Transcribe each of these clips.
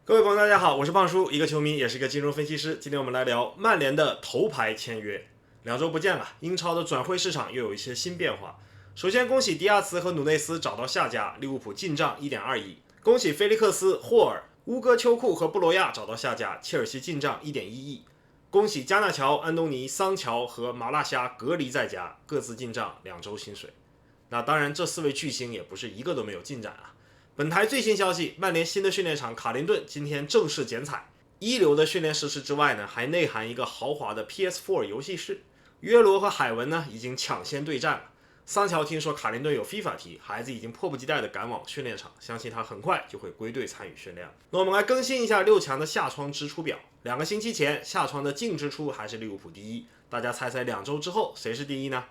各位朋友，大家好，我是胖叔，一个球迷，也是一个金融分析师。今天我们来聊曼联的头牌签约。2周不见了，英超的转会市场又有一些新变化。首先，恭喜迪亚茨和努内斯找到下家，利物浦进账1.2亿；恭喜菲利克斯、霍尔、乌戈丘库和布罗亚找到下家，切尔西进账1.1亿；恭喜加纳乔、安东尼、桑乔和马拉夏隔离在家，各自进账2周薪水。那当然，这4位巨星也不是一个都没有进展啊。本台最新消息，曼联新的训练场卡林顿今天正式剪彩。一流的训练设施之外呢，还内含一个豪华的 PS4 游戏室。约罗和海文呢已经抢先对战了。桑乔听说卡林顿有 FIFA 踢，孩子已经迫不及待地赶往训练场，相信他很快就会归队参与训练了。那我们来更新一下6强的下窗支出表。2个星期前，下窗的净支出还是利物浦第一，大家猜猜2周之后谁是第一呢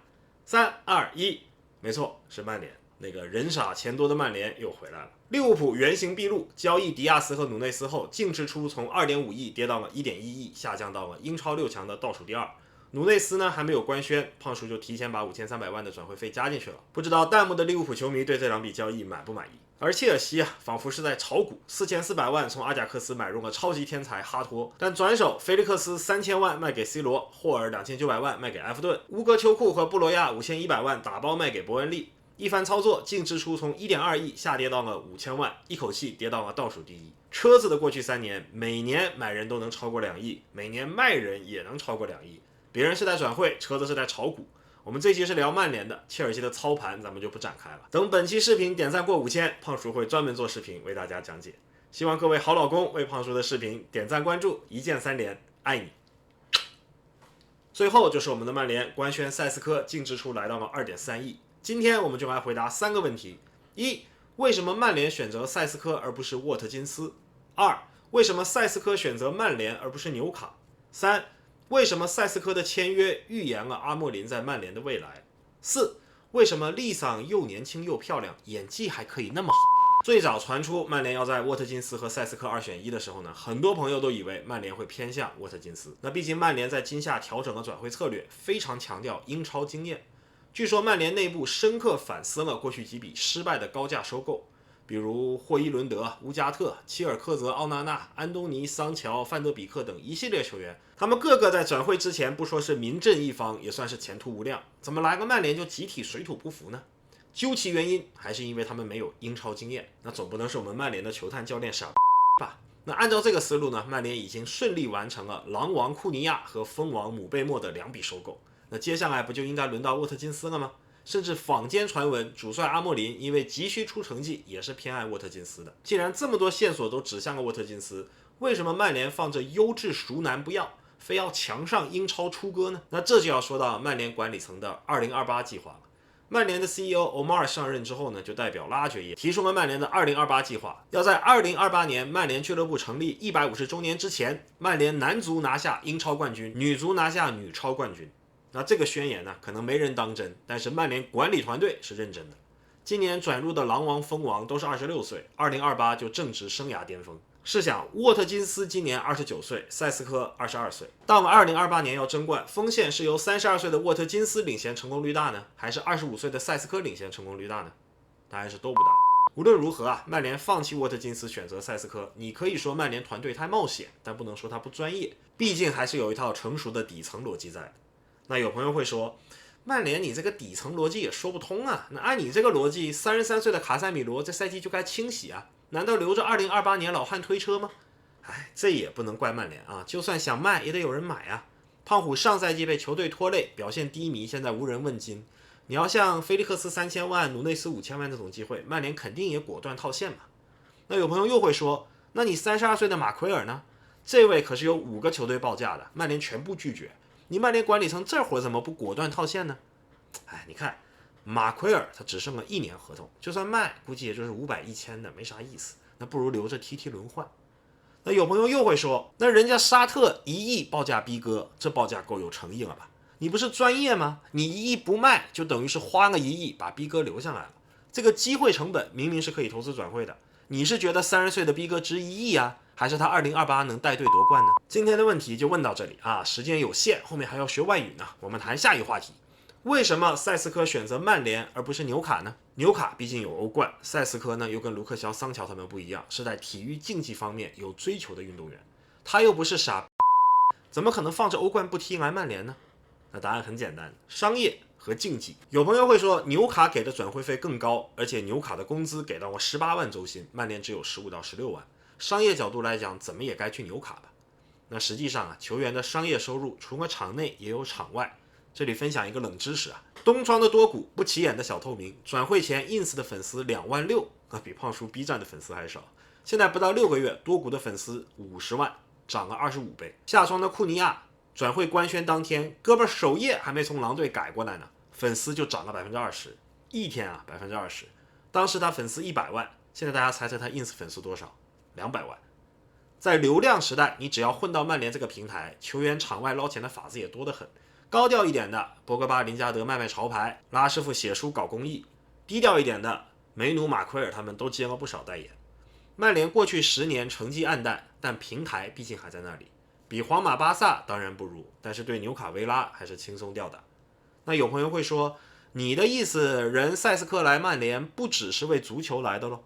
？3、2、1，没错，是曼联。那个人傻钱多的曼联又回来了。利物浦原形毕露，交易迪亚斯和努内斯后，净支出从 2.5 亿跌到了 1.1 亿，下降到了英超6强的倒数第2。努内斯呢还没有官宣，胖叔就提前把5300万的转会费加进去了。不知道弹幕的利物浦球迷对这2笔交易满不满意？而切尔西仿佛是在炒股，4400万从阿贾克斯买入了超级天才哈托，但转手菲利克斯3000万卖给 C 罗，霍尔2900万卖给埃弗顿，乌戈丘库和布罗亚5100万打包卖给伯恩利。一番操作，净支出从 1.2 亿下跌到了5000万，一口气跌到了倒数第一。车子的过去3年，每年买人都能超过2亿，每年卖人也能超过2亿。别人是在转会，车子是在炒股。我们这期是聊曼联的，切尔西的操盘咱们就不展开了。等本期视频点赞过5000，胖叔会专门做视频为大家讲解。希望各位好老公为胖叔的视频点赞关注，一键3连，爱你。最后就是我们的曼联官宣塞斯科净支出来到了 2.3 亿。今天我们就来回答3个问题： 1. 为什么曼联选择塞斯科而不是沃特金斯？ 2. 为什么塞斯科选择曼联而不是纽卡？ 3. 为什么塞斯科的签约预言了阿莫林在曼联的未来？ 4. 为什么利桑又年轻又漂亮，演技还可以那么好？最早传出曼联要在沃特金斯和塞斯科2选1的时候呢，很多朋友都以为曼联会偏向沃特金斯。那毕竟曼联在今夏调整了转会策略，非常强调英超经验。据说曼联内部深刻反思了过去几笔失败的高价收购，比如霍伊伦德、乌加特、齐尔科泽、奥纳纳、安东尼、桑乔、范德比克等一系列球员，他们个个在转会之前不说是名震一方，也算是前途无量，怎么来个曼联就集体水土不服呢？究其原因，还是因为他们没有英超经验。那总不能是我们曼联的球探教练傻吧？那按照这个思路呢，曼联已经顺利完成了狼王库尼亚和蜂王姆贝莫的2笔收购。那接下来不就应该轮到沃特金斯了吗？甚至坊间传闻，主帅阿莫林因为急需出成绩，也是偏爱沃特金斯的。既然这么多线索都指向了沃特金斯，为什么曼联放着优质熟男不要，非要强上英超出歌呢？那这就要说到曼联管理层的2028计划了。曼联的 CEO Omar 上任之后呢，就代表了阿爵爷提出了曼联的2028计划，要在2028年曼联俱乐部成立150周年之前，曼联男足拿下英超冠军，女足拿下女超冠军。那这个宣言呢，可能没人当真，但是曼联管理团队是认真的。今年转入的狼王、蜂王都是26岁，2028就正值生涯巅峰。试想，沃特金斯今年29岁，塞斯科22岁，到了2028年要争冠，锋线是由32岁的沃特金斯领衔成功率大呢，还是25岁的塞斯科领衔成功率大呢？答案是都不大。无论如何曼联放弃沃特金斯选择塞斯科，你可以说曼联团队太冒险，但不能说他不专业，毕竟还是有一套成熟的底层逻辑在的。那有朋友会说，曼联你这个底层逻辑也说不通啊，那按你这个逻辑，33岁的卡塞米罗这赛季就该清洗啊，难道留着2028年老汉推车吗？这也不能怪曼联啊，就算想卖也得有人买啊。胖虎上赛季被球队拖累，表现低迷，现在无人问津。你要像菲利克斯3000万、努内斯5000万这种机会，曼联肯定也果断套现嘛。那有朋友又会说，那你32岁的马奎尔呢？这位可是有5个球队报价的，曼联全部拒绝。你曼联管理层这会儿怎么不果断套现呢？你看马奎尔他只剩了1年合同，就算卖估计也就是500、1000的，没啥意思，那不如留着踢踢轮换。那有朋友又会说，那人家沙特1亿报价逼哥，这报价够有诚意了吧？你不是专业吗？你1亿不卖，就等于是花了1亿把逼哥留下来了。这个机会成本明明是可以投资转会的，你是觉得30岁的逼哥值1亿啊？还是他2028能带队夺冠呢？今天的问题就问到这里啊，时间有限，后面还要学外语呢。我们谈下一个话题，为什么塞斯科选择曼联而不是纽卡呢？纽卡毕竟有欧冠，塞斯科呢又跟卢克肖、桑乔他们不一样，是在体育竞技方面有追求的运动员。他又不是傻，怎么可能放着欧冠不踢来曼联呢？那答案很简单，商业和竞技。有朋友会说，纽卡给的转会费更高，而且纽卡的工资给到我18万周薪，曼联只有15到16万。商业角度来讲，怎么也该去纽卡吧？那实际上啊，球员的商业收入除了场内也有场外。这里分享一个冷知识啊，东窗的多股，不起眼的小透明，转会前 ins 的粉丝2万6，比胖叔 B 站的粉丝还少。现在不到6个月，多股的粉丝50万，涨了25倍。下窗的库尼亚转会官宣当天，哥们首页还没从狼队改过来呢，粉丝就涨了20%，一天啊20%。当时他粉丝100万，现在大家猜猜他 ins 粉丝多少？200万。在流量时代，你只要混到曼联这个平台，球员场外捞钱的法子也多得很。高调一点的，博格巴、林加德卖潮牌，拉师傅写书搞公益；低调一点的，梅努、马奎尔他们都接了不少代言。曼联过去10年成绩暗淡，但平台毕竟还在那里，比皇马、巴萨当然不如，但是对纽卡维拉还是轻松吊打。那有朋友会说，你的意思人塞斯科来曼联不只是为足球来的咯？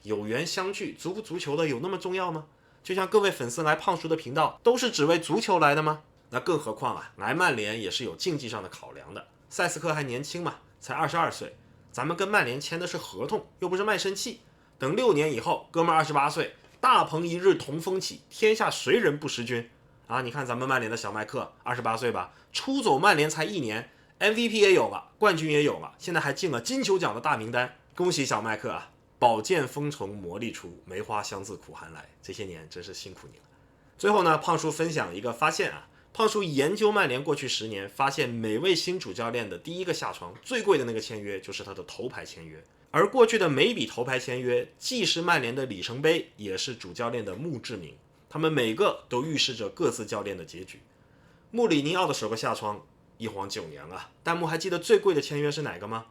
有缘相聚，足不足球的有那么重要吗？就像各位粉丝来胖叔的频道，都是只为足球来的吗？那更何况啊，来曼联也是有竞技上的考量的。塞斯科还年轻嘛，才22岁，咱们跟曼联签的是合同，又不是卖身契。等6年以后，哥们28岁，大鹏一日同风起，天下谁人不识君啊？你看咱们曼联的小麦克28岁吧，出走曼联才1年 ，MVP 也有了，冠军也有了，现在还进了金球奖的大名单，恭喜小麦克啊！宝剑锋从磨砺出，梅花香自苦寒来，这些年真是辛苦你了。最后呢，胖叔分享一个发现啊。胖叔研究曼联过去10年，发现每位新主教练的第一个下床最贵的那个签约就是他的头牌签约，而过去的每笔头牌签约既是曼联的里程碑，也是主教练的墓志铭，他们每个都预示着各自教练的结局。穆里尼奥的首个下窗一晃9年了，弹幕还记得最贵的签约是哪个吗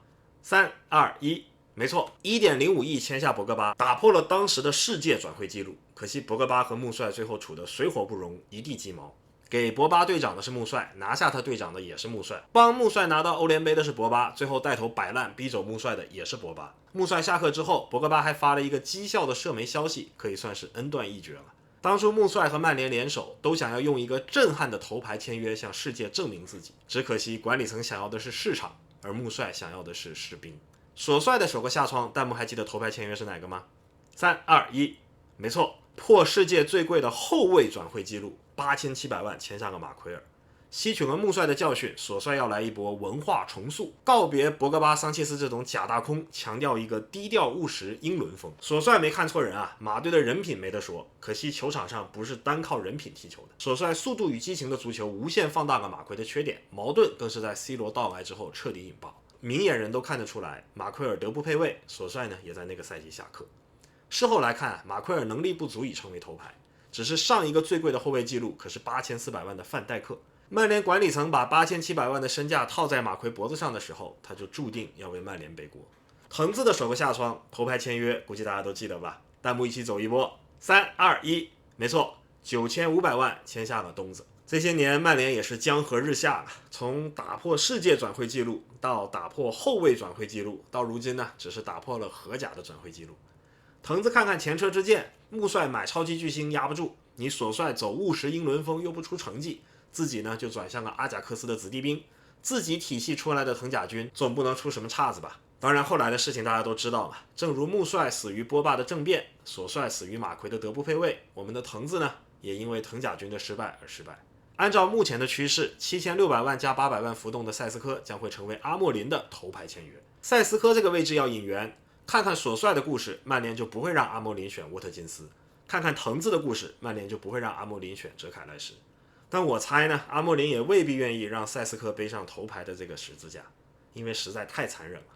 ？3、2、1，没错 ，1.05 亿签下博格巴，打破了当时的世界转会纪录。可惜博格巴和穆帅最后处得水火不容，一地鸡毛。给博巴队长的是穆帅，拿下他队长的也是穆帅，帮穆帅拿到欧联杯的是博巴，最后带头摆烂逼走穆帅的也是博巴。穆帅下课之后，博格巴还发了一个讥笑的社媒消息，可以算是恩断义绝了。当初穆帅和曼联联手，都想要用一个震撼的头牌签约向世界证明自己，只可惜管理层想要的是市场，而穆帅想要的是士兵。索帅的首个下窗，弹幕还记得头牌签约是哪个吗？3、2、1，没错，破世界最贵的后卫转会记录。8700万签下了马奎尔，吸取了穆帅的教训，索帅要来一波文化重塑，告别博格巴、桑切斯这种假大空，强调一个低调务实英伦风。索帅没看错人啊，马队的人品没得说，可惜球场上不是单靠人品踢球的。索帅速度与激情的足球无限放大了马奎的缺点，矛盾更是在 C 罗到来之后彻底引爆。明眼人都看得出来，马奎尔德不配位，索帅呢也在那个赛季下课。事后来看，马奎尔能力不足以成为头牌。只是上一个最贵的后卫记录可是8400万的范戴克。曼联管理层把8700万的身价套在马奎脖子上的时候，他就注定要为曼联背锅。藤子的首个下窗头牌签约，估计大家都记得吧？弹幕一起走一波，3、2、1，没错，9500万签下了东子。这些年曼联也是江河日下了，从打破世界转会记录到打破后卫转会记录，到如今呢，只是打破了荷甲的转会记录。藤子看看前车之鉴，穆帅买超级巨星压不住，你索帅走务实英伦风又不出成绩，自己呢就转向了阿贾克斯的子弟兵，自己体系出来的藤甲军总不能出什么岔子吧？当然后来的事情大家都知道嘛，正如穆帅死于波霸的政变，索帅死于马奎的德不配位，我们的藤子呢也因为藤甲军的失败而失败。按照目前的趋势，7600万加800万浮动的塞斯科将会成为阿莫林的头牌签约。塞斯科这个位置要引援，看看索帅的故事，曼联就不会让阿莫林选沃特金斯；看看藤子的故事，曼联就不会让阿莫林选哲凯莱什。但我猜呢，阿莫林也未必愿意让塞斯科背上头牌的这个十字架，因为实在太残忍了。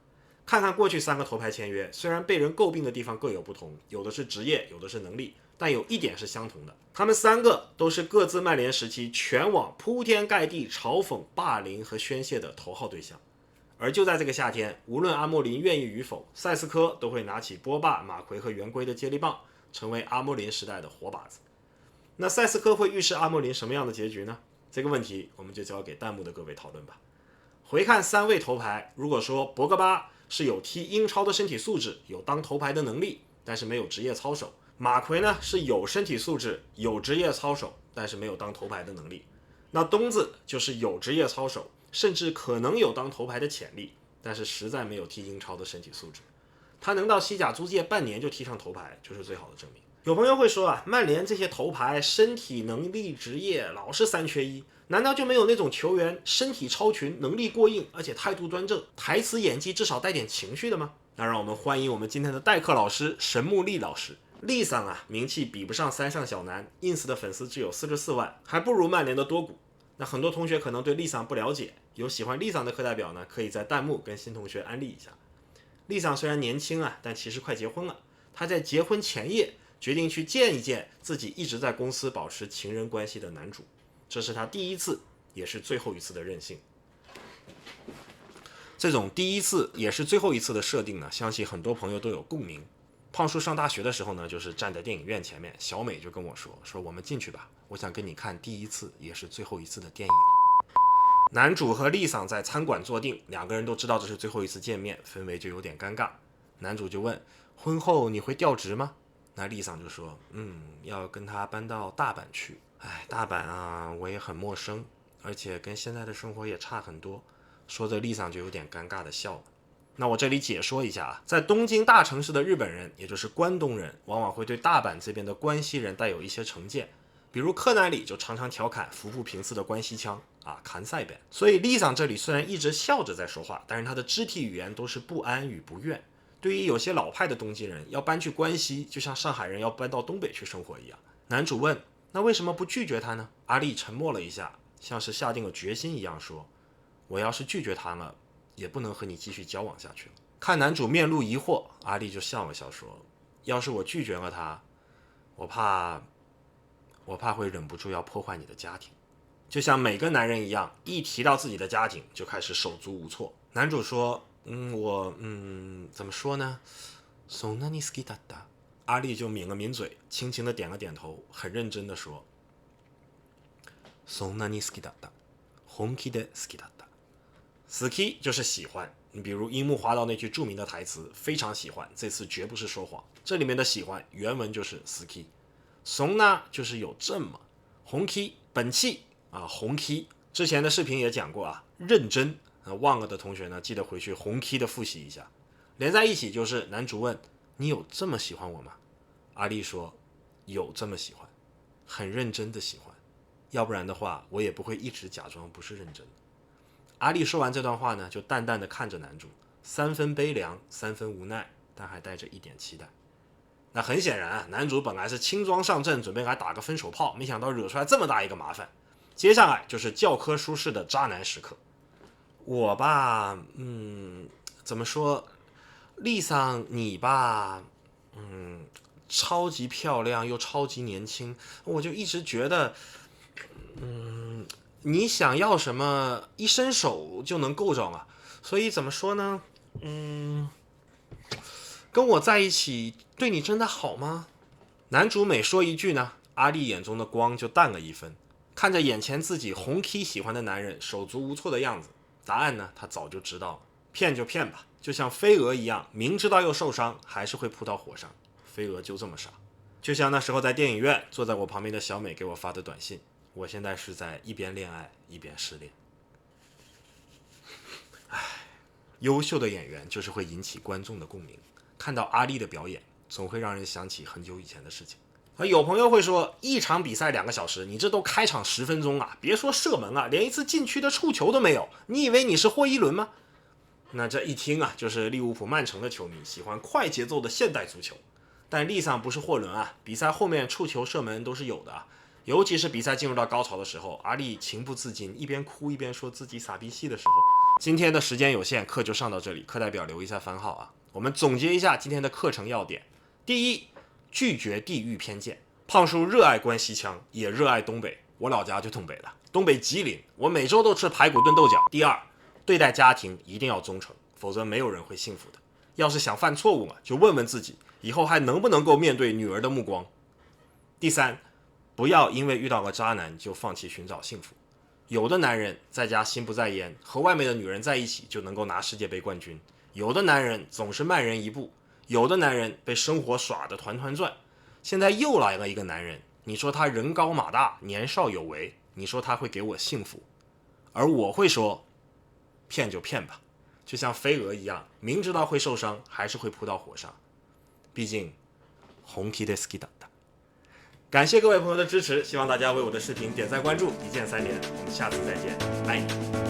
看看过去3个头牌签约，虽然被人诟病的地方各有不同，有的是职业，有的是能力，但有一点是相同的，他们3个都是各自曼联时期全网铺天盖地嘲讽、霸凌和宣泄的头号对象。而就在这个夏天，无论阿莫林愿意与否，塞斯科都会拿起波霸、马奎和圆规的接力棒，成为阿莫林时代的活靶子。那塞斯科会预示阿莫林什么样的结局呢？这个问题我们就交给弹幕的各位讨论吧。回看3位头牌，如果说博格巴是有踢英超的身体素质，有当头牌的能力，但是没有职业操守；马奎呢是有身体素质，有职业操守，但是没有当头牌的能力。那东子就是有职业操守，甚至可能有当头牌的潜力，但是实在没有踢英超的身体素质。他能到西甲租借半年就踢上头牌，就是最好的证明。有朋友会说啊，曼联这些头牌身体能力职业老是3缺1，难道就没有那种球员身体超群，能力过硬，而且态度端正，台词演技至少带点情绪的吗？那让我们欢迎我们今天的代课老师神木力老师。力桑啊，名气比不上三上小南 ，ins 的粉丝只有44万，还不如曼联的多谷。那很多同学可能对力桑不了解，有喜欢力桑的课代表呢，可以在弹幕跟新同学安利一下。力桑虽然年轻啊，但其实快结婚了。他在结婚前夜决定去见一见自己一直在公司保持情人关系的男主，这是他第一次也是最后一次的任性。这种第一次也是最后一次的设定呢，相信很多朋友都有共鸣。胖叔上大学的时候呢，就是站在电影院前面，小美就跟我说我们进去吧，我想跟你看第一次也是最后一次的电影。男主和丽桑在餐馆坐定，两个人都知道这是最后一次见面，氛围就有点尴尬。男主就问，婚后你会调职吗？那丽桑就说，要跟他搬到大阪去。大阪啊，我也很陌生，而且跟现在的生活也差很多。说着丽桑就有点尴尬的笑了。那我这里解说一下啊，在东京大城市的日本人，也就是关东人，往往会对大阪这边的关西人带有一些成见，比如柯南里就常常调侃服部平次的关西腔啊，関西弁。所以丽桑这里虽然一直笑着在说话，但是他的肢体语言都是不安与不愿。对于有些老派的东京人，要搬去关西，就像上海人要搬到东北去生活一样。男主问，那为什么不拒绝他呢？阿丽沉默了一下，像是下定了决心一样说，我要是拒绝他了，也不能和你继续交往下去了。看男主面露疑惑，阿丽就笑了笑说，要是我拒绝了他，我怕会忍不住要破坏你的家庭。就像每个男人一样，一提到自己的家庭就开始手足无措。男主说，怎么说呢？そんなに好きだった。阿丽就抿了抿嘴，轻轻的点了点头，很认真的说，そんなに好きだった。本気で好きだった。好き就是喜欢，你比如樱木花道那句著名的台词，非常喜欢，这次绝不是说谎。这里面的喜欢原文就是好き。そんな就是有这么，本気本气啊，本気之前的视频也讲过啊，认真。忘了的同学呢，记得回去本気的复习一下。连在一起就是男主问，你有这么喜欢我吗？阿丽说，有这么喜欢，很认真的喜欢，要不然的话我也不会一直假装不是认真的。阿丽说完这段话呢，就淡淡的看着男主，3分悲凉，3分无奈，但还带着一点期待。那很显然啊，男主本来是轻装上阵，准备来打个分手炮，没想到惹出来这么大一个麻烦。接下来就是教科书式的渣男时刻。我吧，怎么说？丽桑，你吧，超级漂亮又超级年轻，我就一直觉得，你想要什么，一伸手就能够着啊。所以怎么说呢？跟我在一起，对你真的好吗？男主每说一句呢，阿丽眼中的光就淡了一分。看着眼前自己红 K 喜欢的男人手足无措的样子，答案呢，他早就知道了。骗就骗吧，就像飞蛾一样，明知道又受伤，还是会扑到火上。飞蛾就这么傻。就像那时候在电影院坐在我旁边的小美给我发的短信，我现在是在一边恋爱一边失恋。优秀的演员就是会引起观众的共鸣。看到阿丽的表演，总会让人想起很久以前的事情。而有朋友会说，一场比赛2个小时，你这都开场10分钟啊，别说射门啊，连一次禁区的触球都没有，你以为你是霍伊伦吗？那这一听啊，就是利物浦曼城的球迷，喜欢快节奏的现代足球。但利桑不是霍伦啊，比赛后面触球射门都是有的啊。尤其是比赛进入到高潮的时候，阿丽情不自禁，一边哭一边说自己傻逼戏的时候。今天的时间有限，课就上到这里，课代表留一下番号啊。我们总结一下今天的课程要点。第一，拒绝地域偏见。胖叔热爱关西腔，也热爱东北，我老家就东北了，东北吉林，我每周都吃排骨炖豆角。第二，对待家庭一定要忠诚，否则没有人会幸福的。要是想犯错误嘛，就问问自己，以后还能不能够面对女儿的目光。第三，不要因为遇到了渣男就放弃寻找幸福。有的男人在家心不在焉，和外面的女人在一起就能够拿世界杯冠军；有的男人总是慢人一步；有的男人被生活耍得团团转。现在又来了一个男人，你说他人高马大，年少有为，你说他会给我幸福？而我会说，骗就骗吧，就像飞蛾一样，明知道会受伤，还是会扑到火上。毕竟，本気で好きだった。感谢各位朋友的支持，希望大家为我的视频点赞关注，一键3连。我们下次再见，拜。